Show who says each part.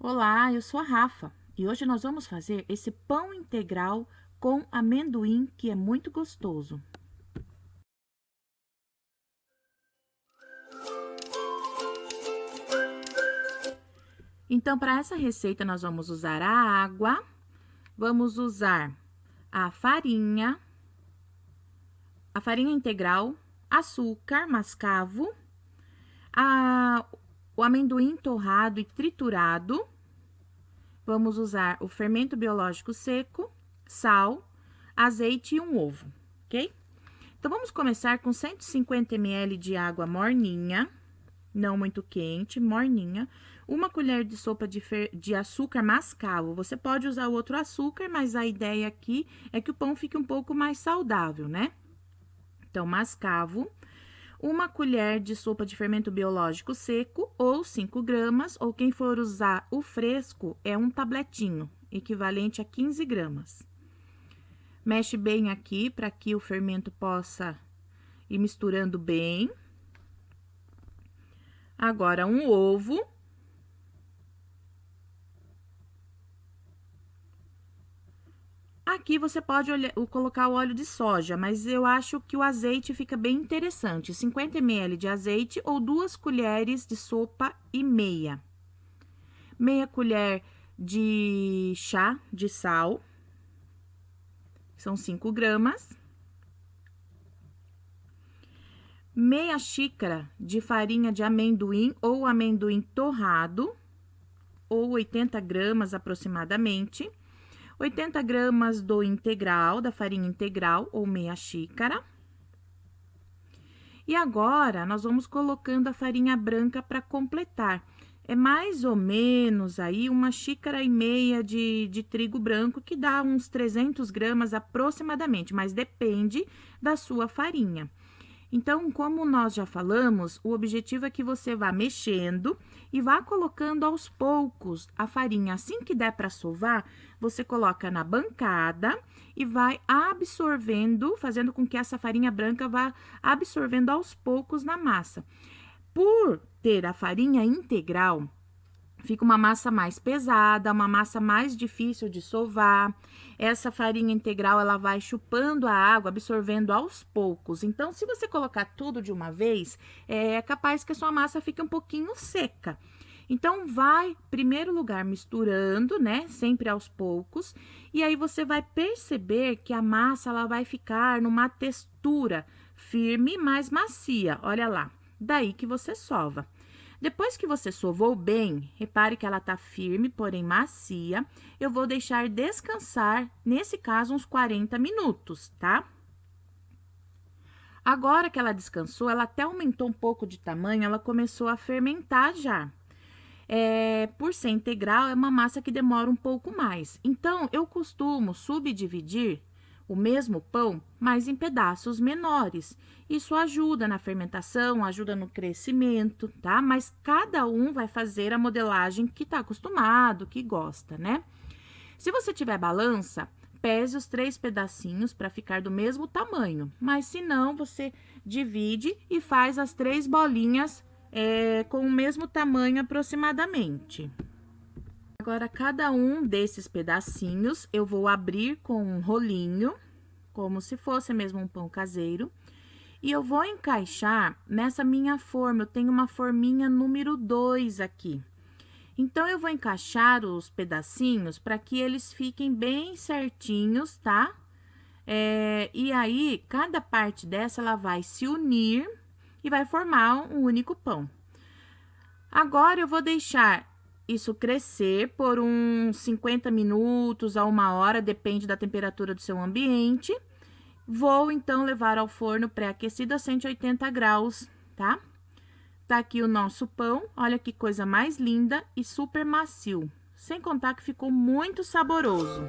Speaker 1: Olá, eu sou a Rafa e hoje nós vamos fazer esse pão integral com amendoim que é muito gostoso. Então, para essa receita, nós vamos usar a água, vamos usar a farinha integral, açúcar mascavo, o amendoim torrado e triturado. Vamos usar o fermento biológico seco, sal, azeite e um ovo, ok? Então, vamos começar com 150 ml de água morninha, não muito quente, morninha. Uma colher de sopa de açúcar mascavo. Você pode usar outro açúcar, mas a ideia aqui é que o pão fique um pouco mais saudável, né? Então, mascavo. Uma colher de sopa de fermento biológico seco, ou 5 gramas, ou quem for usar o fresco, é um tabletinho, equivalente a 15 gramas. Mexe bem aqui, para que o fermento possa ir misturando bem. Agora, um ovo. Aqui você pode colocar o óleo de soja, mas eu acho que o azeite fica bem interessante. 50 ml de azeite ou 2 colheres de sopa e meia. Meia colher de chá de sal. São 5 gramas. Meia xícara de farinha de amendoim ou amendoim torrado, ou 80 gramas aproximadamente. 80 gramas do integral, da farinha integral, ou meia xícara. E agora, nós vamos colocando a farinha branca para completar. É mais ou menos aí 1,5 xícaras de trigo branco, que dá uns 300 gramas aproximadamente, mas depende da sua farinha. Então, como nós já falamos, o objetivo é que você vá mexendo e vá colocando aos poucos a farinha. Assim que der para sovar, você coloca na bancada e vai absorvendo, fazendo com que essa farinha branca vá absorvendo aos poucos na massa. Por ter a farinha integral, fica uma massa mais pesada, uma massa mais difícil de sovar. Essa farinha integral, ela vai chupando a água, absorvendo aos poucos. Então, se você colocar tudo de uma vez, é capaz que a sua massa fique um pouquinho seca. Então, vai, em primeiro lugar, misturando, né? Sempre aos poucos. E aí, você vai perceber que a massa, ela vai ficar numa textura firme, mas macia. Olha lá. Daí que você sova. Depois que você sovou bem, repare que ela tá firme, porém macia. Eu vou deixar descansar, nesse caso, uns 40 minutos, tá? Agora que ela descansou, ela até aumentou um pouco de tamanho, ela começou a fermentar já. Por ser integral, é uma massa que demora um pouco mais. Então, eu costumo subdividir o mesmo pão, mas em pedaços menores. Isso ajuda na fermentação, ajuda no crescimento, tá? Mas cada um vai fazer a modelagem que tá acostumado, que gosta, né? Se você tiver balança, pese os 3 pedacinhos para ficar do mesmo tamanho. Mas se não, você divide e faz as 3 bolinhas com o mesmo tamanho aproximadamente. Agora, cada um desses pedacinhos, eu vou abrir com um rolinho, como se fosse mesmo um pão caseiro. E eu vou encaixar nessa minha forma, eu tenho uma forminha número 2 aqui. Então, eu vou encaixar os pedacinhos para que eles fiquem bem certinhos, tá? E aí, cada parte dessa, ela vai se unir e vai formar um único pão. Agora, eu vou deixar isso crescer por uns 50 minutos a 1 hora, depende da temperatura do seu ambiente. Vou, então, levar ao forno pré-aquecido a 180 graus, tá? Tá aqui o nosso pão, olha que coisa mais linda e super macio. Sem contar que ficou muito saboroso.